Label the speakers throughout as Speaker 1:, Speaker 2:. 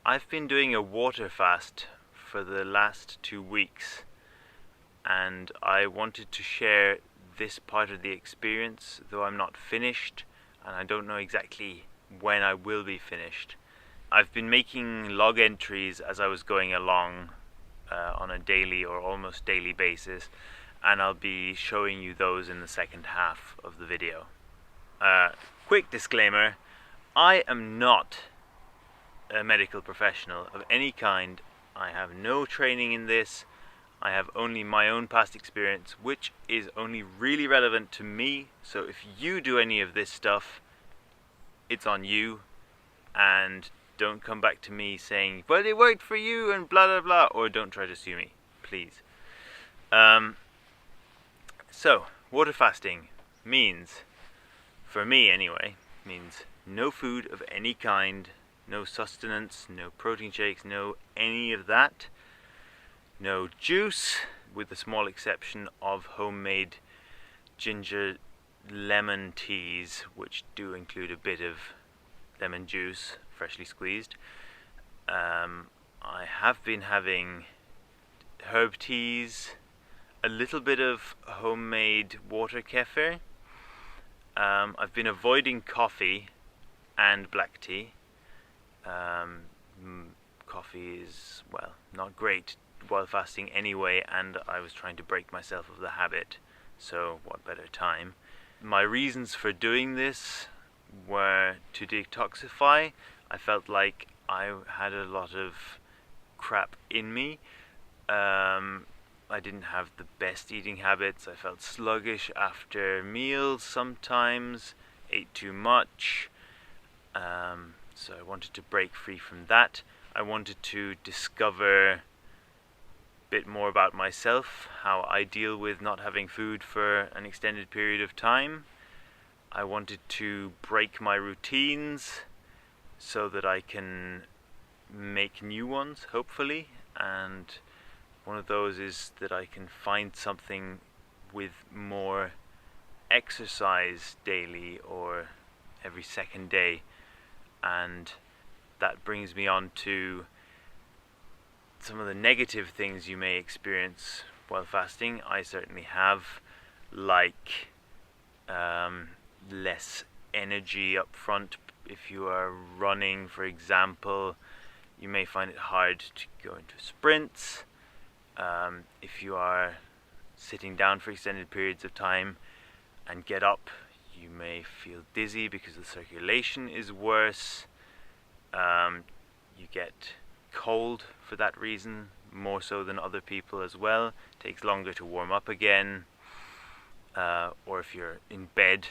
Speaker 1: I've been doing a water fast for the last 2 weeks, and I wanted to share this part of the experience, though I'm not finished and I don't know exactly when I will be finished. I've been making log entries as I was going along on a daily or almost daily basis, and I'll be showing you those in the second half of the video. Quick disclaimer, I am not a medical professional of any kind. I have no training in this. I have only my own past experience, which is only really relevant to me. So if you do any of this stuff, it's on you, and don't come back to me saying, but it worked for you and blah blah blah, or don't try to sue me, please. So water fasting means, for me anyway, means no food of any kind, no sustenance, no protein shakes, no any of that. No juice, with the small exception of homemade ginger lemon teas, which do include a bit of lemon juice, freshly squeezed. I have been having herb teas, a little bit of homemade water kefir. I've been avoiding coffee and black tea. Coffee is, well, not great while fasting anyway, and I was trying to break myself of the habit, so what better time. My reasons for doing this were to detoxify. I felt like I had a lot of crap in me. I didn't have the best eating habits. I felt sluggish after meals sometimes, ate too much. So I wanted to break free from that. I wanted to discover a bit more about myself, how I deal with not having food for an extended period of time. I wanted to break my routines so that I can make new ones, hopefully. And one of those is that I can find something with more exercise daily or every second day. And that brings me on to some of the negative things you may experience while fasting. I certainly have, like less energy up front. If you are running, for example, you may find it hard to go into sprints. If you are sitting down for extended periods of time and get up, you may feel dizzy because the circulation is worse. You get cold for that reason, more so than other people as well. It takes longer to warm up again. Or if you're in bed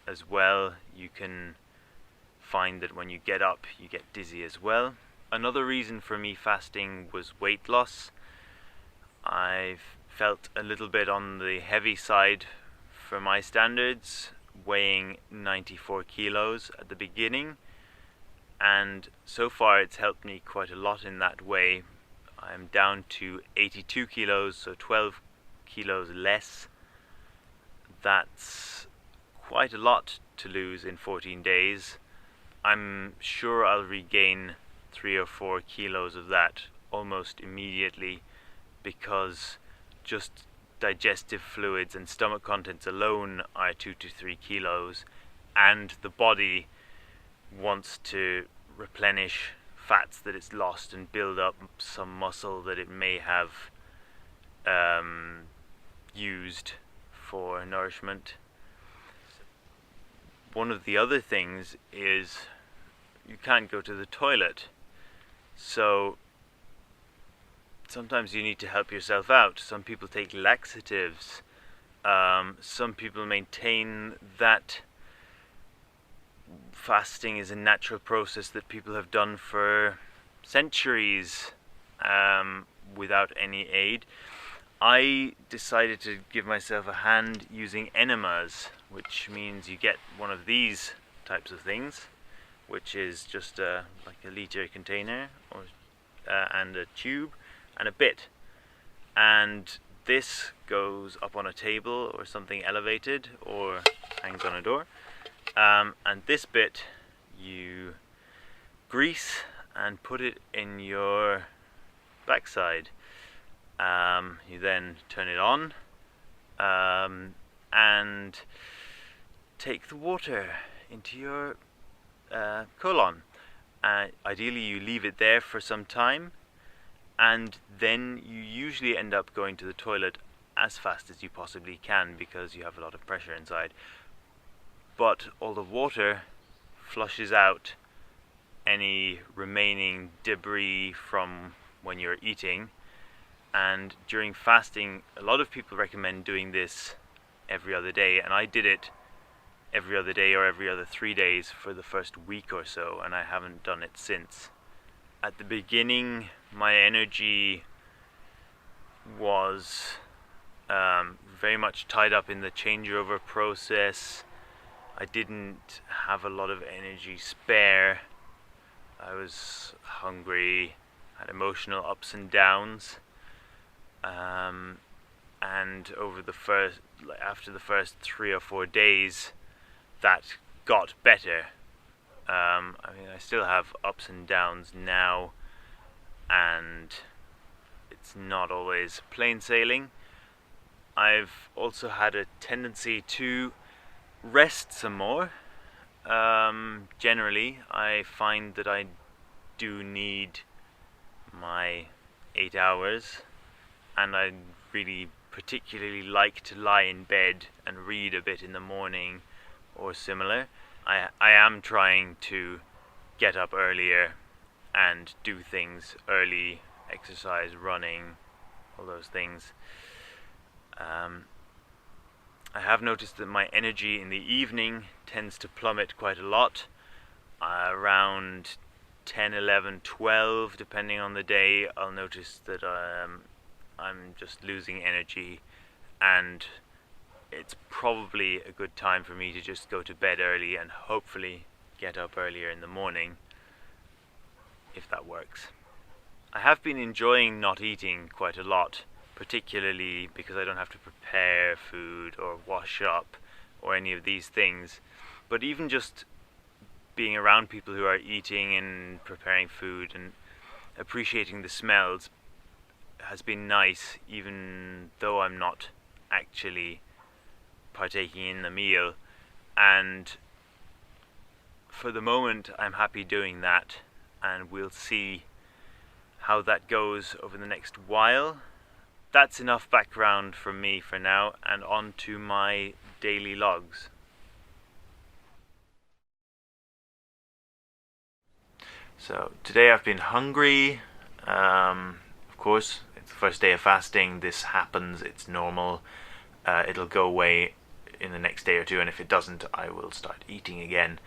Speaker 1: as well, you can find that when you get up, you get dizzy as well. Another reason for me fasting was weight loss. I've felt a little bit on the heavy side for my standards, weighing 94 kilos at the beginning, and so far it's helped me quite a lot in that way. I'm down to 82 kilos, so 12 kilos less. That's quite a lot to lose in 14 days. I'm sure I'll regain 3 or 4 kilos of that almost immediately, because just digestive fluids and stomach contents alone are 2 to 3 kilos, and the body wants to replenish fats that it's lost and build up some muscle that it may have used for nourishment. One of the other things is you can't go to the toilet, so sometimes you need to help yourself out. Some people take laxatives. Some people maintain that fasting is a natural process that people have done for centuries without any aid. I decided to give myself a hand using enemas, which means you get one of these types of things, which is just like a liter container and a tube and a bit, and this goes up on a table or something elevated or hangs on a door, and this bit you grease and put it in your backside. You then turn it on and take the water into your colon. Ideally you leave it there for some time, and then you usually end up going to the toilet as fast as you possibly can because you have a lot of pressure inside. But all the water flushes out any remaining debris from when you're eating. And during fasting, a lot of people recommend doing this every other day, and I did it every other day or every other 3 days for the first week or so, and I haven't done it since. At the beginning, my energy was very much tied up in the changeover process. I didn't have a lot of energy spare. I was hungry, had emotional ups and downs, and after the first 3 or 4 days, that got better. I still have ups and downs now, and it's not always plain sailing. I've also had a tendency to rest some more. Generally, I find that I do need my 8 hours, and I really particularly like to lie in bed and read a bit in the morning or similar. I am trying to get up earlier and do things early, exercise, running, all those things. I have noticed that my energy in the evening tends to plummet quite a lot, around 10, 11, 12, depending on the day. I'll notice that I'm just losing energy, and it's probably a good time for me to just go to bed early and hopefully get up earlier in the morning, if that works. I have been enjoying not eating quite a lot, particularly because I don't have to prepare food or wash up or any of these things. But even just being around people who are eating and preparing food and appreciating the smells has been nice, even though I'm not actually partaking in the meal. And for the moment I'm happy doing that, and we'll see how that goes over the next while. That's enough background from me for now, and on to my daily logs. So today I've been hungry. Of course, it's the first day of fasting. This happens, it's normal. It'll go away in the next day or two, and if it doesn't, I will start eating again.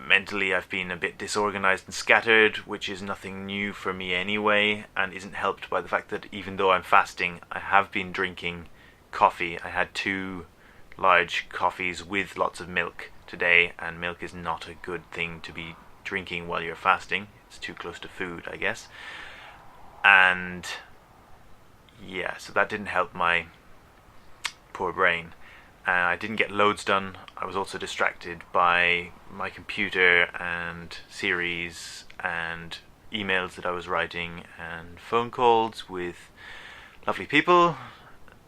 Speaker 1: Mentally, I've been a bit disorganized and scattered, which is nothing new for me anyway, and isn't helped by the fact that even though I'm fasting, I have been drinking coffee. I had 2 large coffees with lots of milk today, and milk is not a good thing to be drinking while you're fasting. It's too close to food, I guess. And yeah, so that didn't help my poor brain. I didn't get loads done. I was also distracted by my computer and series and emails that I was writing and phone calls with lovely people.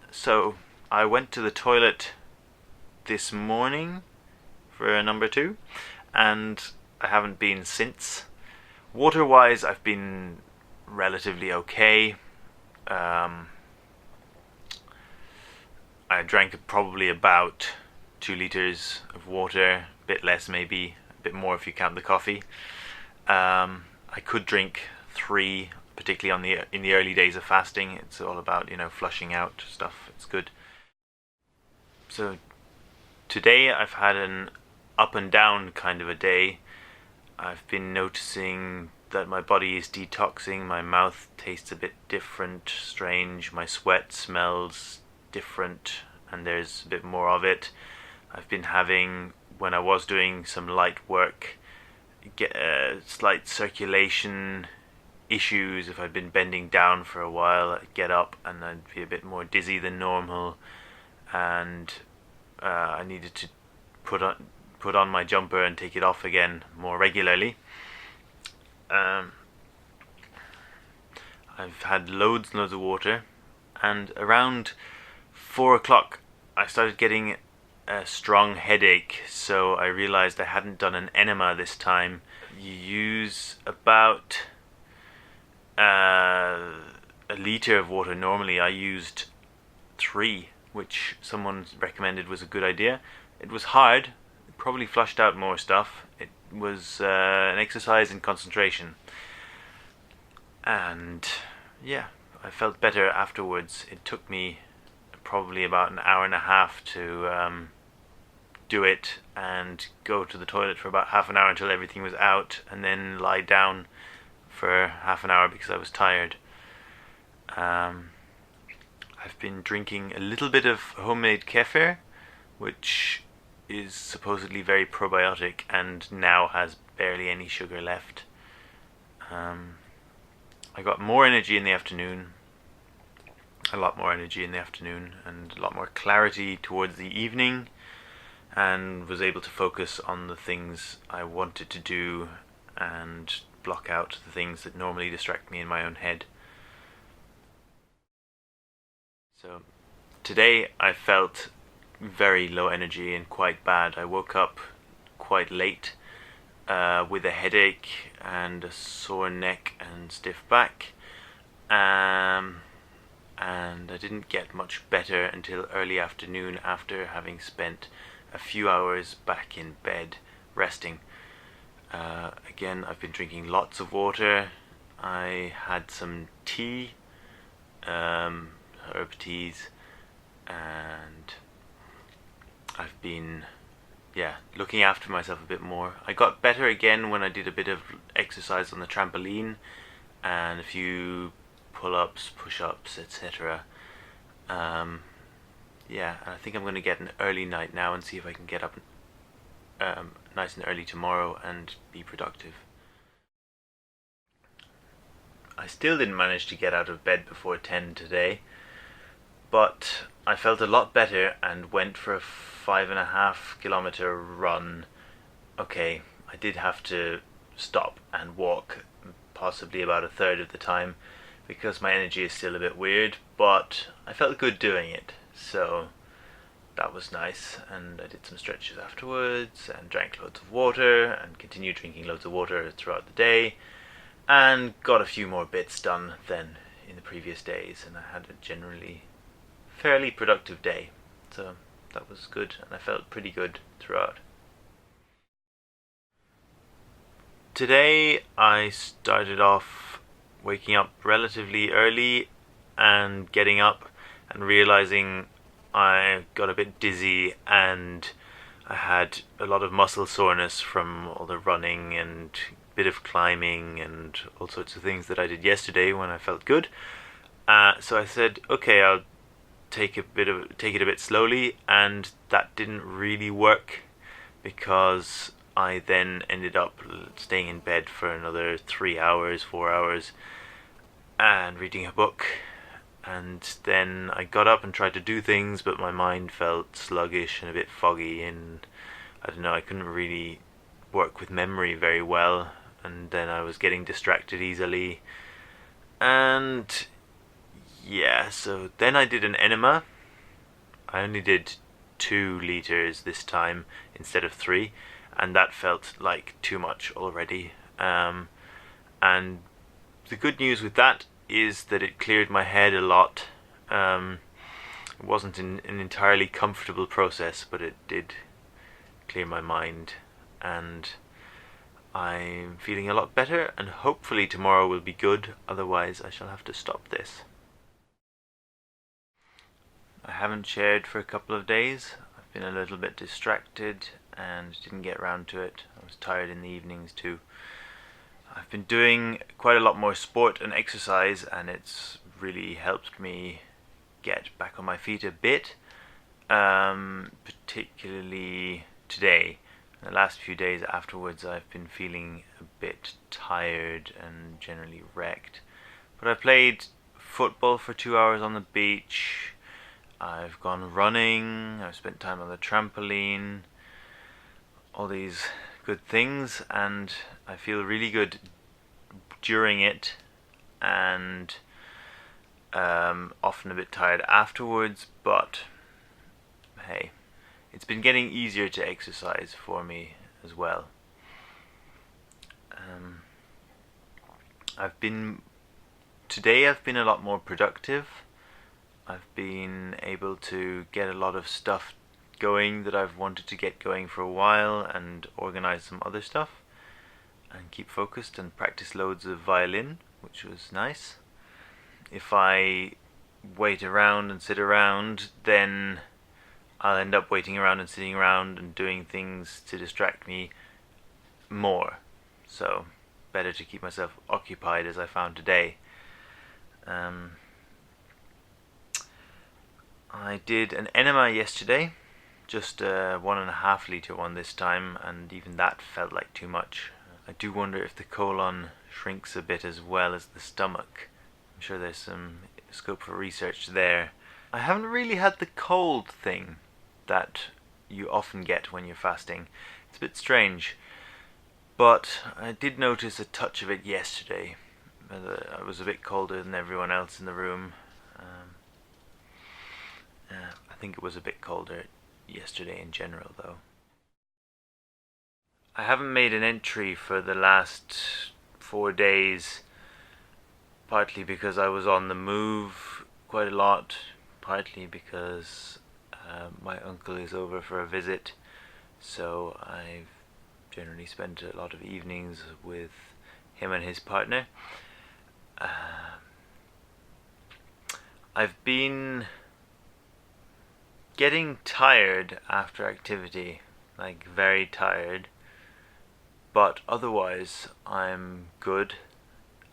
Speaker 1: So I went to the toilet this morning for a number 2, and I haven't been since. Water-wise, I've been relatively okay. I drank probably about 2 liters of water, a bit less maybe, a bit more if you count the coffee. I could drink 3, particularly in the early days of fasting. It's all about, flushing out stuff. It's good. So today I've had an up and down kind of a day. I've been noticing that my body is detoxing. My mouth tastes a bit different, strange. My sweat smells different, and there's a bit more of it. I've been having, when I was doing some light work, get slight circulation issues. If I'd been bending down for a while, I'd get up and I'd be a bit more dizzy than normal, and I needed to put put on my jumper and take it off again more regularly. I've had loads and loads of water, and around 4 o'clock I started getting a strong headache, so I realized I hadn't done an enema this time. You use about a litre of water normally. I used 3, which someone recommended was a good idea. It was hard, it probably flushed out more stuff. It was an exercise in concentration, and yeah, I felt better afterwards. It took me probably about an hour and a half to do it and go to the toilet for about half an hour until everything was out, and then lie down for half an hour because I was tired. I've been drinking a little bit of homemade kefir, which is supposedly very probiotic and now has barely any sugar left. I got more energy in the afternoon, a lot more energy in the afternoon, and a lot more clarity towards the evening, and was able to focus on the things I wanted to do and block out the things that normally distract me in my own head. So today I felt very low energy and quite bad. I woke up quite late with a headache and a sore neck and stiff back, and I didn't get much better until early afternoon after having spent a few hours back in bed resting. Again, I've been drinking lots of water. I had some tea, herb teas, and I've been looking after myself a bit more. I got better again when I did a bit of exercise on the trampoline and a few pull-ups, push-ups, etc. And I think I'm going to get an early night now and see if I can get up nice and early tomorrow and be productive. I still didn't manage to get out of bed before 10 today, but I felt a lot better and went for a 5.5 kilometer run. Okay, I did have to stop and walk possibly about a third of the time because my energy is still a bit weird, but I felt good doing it, so that was nice. And I did some stretches afterwards and drank loads of water and continued drinking loads of water throughout the day, and got a few more bits done than in the previous days, and I had a generally fairly productive day, so that was good, and I felt pretty good throughout. Today I started off waking up relatively early and getting up and realizing I got a bit dizzy and I had a lot of muscle soreness from all the running and bit of climbing and all sorts of things that I did yesterday when I felt good. So I said, okay, I'll take it a bit slowly, and that didn't really work because I then ended up staying in bed for another 3 hours, 4 hours, and reading a book. And then I got up and tried to do things, but my mind felt sluggish and a bit foggy, and I don't know, I couldn't really work with memory very well, and then I was getting distracted easily. And so then I did an enema. I only did 2 liters this time instead of 3, and that felt like too much already. And the good news with that is that it cleared my head a lot. It wasn't an entirely comfortable process, but it did clear my mind, and I'm feeling a lot better, and hopefully tomorrow will be good, otherwise I shall have to stop this. I haven't shared for a couple of days. I've been a little bit distracted and didn't get around to it. I was tired in the evenings too. I've been doing quite a lot more sport and exercise, and it's really helped me get back on my feet a bit, particularly today. The last few days afterwards I've been feeling a bit tired and generally wrecked. But I played football for 2 hours on the beach, I've gone running, I've spent time on the trampoline, all these good things, and I feel really good during it, and often a bit tired afterwards, but hey, it's been getting easier to exercise for me as well. Today I've been a lot more productive. I've been able to get a lot of stuff going that I've wanted to get going for a while, and organize some other stuff and keep focused, and practice loads of violin, which was nice. If I wait around and sit around, then I'll end up waiting around and sitting around and doing things to distract me more. So better to keep myself occupied, as I found today. I did an enema yesterday, just a 1.5 litre one this time, and even that felt like too much. I do wonder if the colon shrinks a bit as well as the stomach. I'm sure there's some scope for research there. I haven't really had the cold thing that you often get when you're fasting. It's a bit strange, but I did notice a touch of it yesterday. I was a bit colder than everyone else in the room. I think it was a bit colder yesterday in general, though. I haven't made an entry for the last 4 days, partly because I was on the move quite a lot, partly because my uncle is over for a visit, so I've generally spent a lot of evenings with him and his partner. I've been getting tired after activity, like very tired, but otherwise I'm good.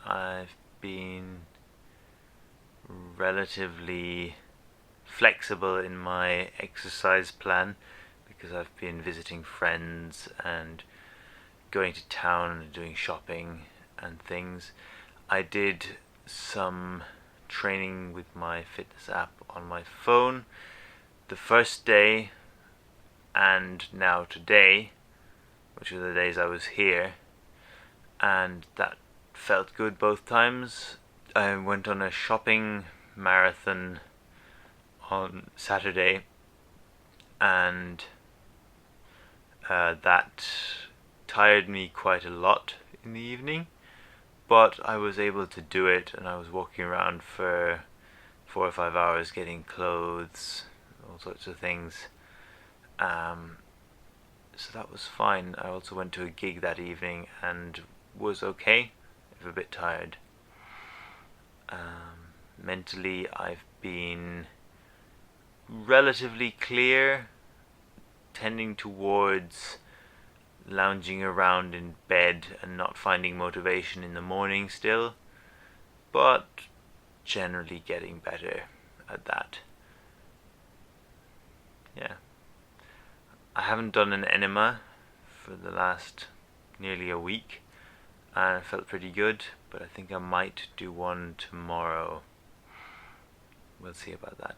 Speaker 1: I've been relatively flexible in my exercise plan because I've been visiting friends and going to town and doing shopping and things. I did some training with my fitness app on my phone the first day and now today, which are the days I was here, and that felt good both times. I went on a shopping marathon on Saturday, and that tired me quite a lot in the evening, but I was able to do it, and I was walking around for 4 or 5 hours getting clothes, all sorts of things. So that was fine. I also went to a gig that evening and was okay, if a bit tired. Mentally, I've been relatively clear, tending towards lounging around in bed and not finding motivation in the morning still, but generally getting better at that. Yeah. I haven't done an enema for the last nearly a week, and I felt pretty good, but I think I might do one tomorrow. We'll see about that.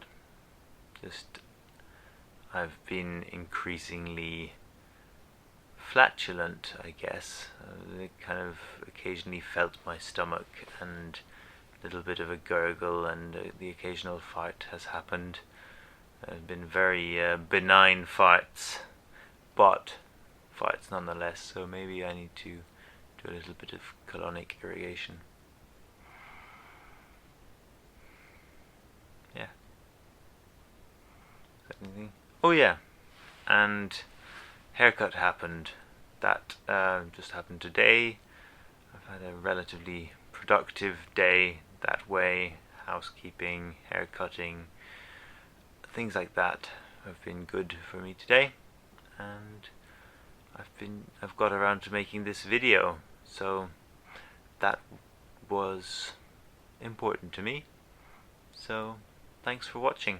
Speaker 1: I've been increasingly flatulent, I guess. I kind of occasionally felt my stomach, and a little bit of a gurgle, and the occasional fart has happened. Have been very benign farts, but farts nonetheless, so maybe I need to do a little bit of colonic irrigation. Yeah. Anything? Oh yeah, and haircut happened. That just happened today. I've had a relatively productive day that way. Housekeeping, hair cutting, things like that have been good for me today, and I've got around to making this video, so that was important to me. So thanks for watching.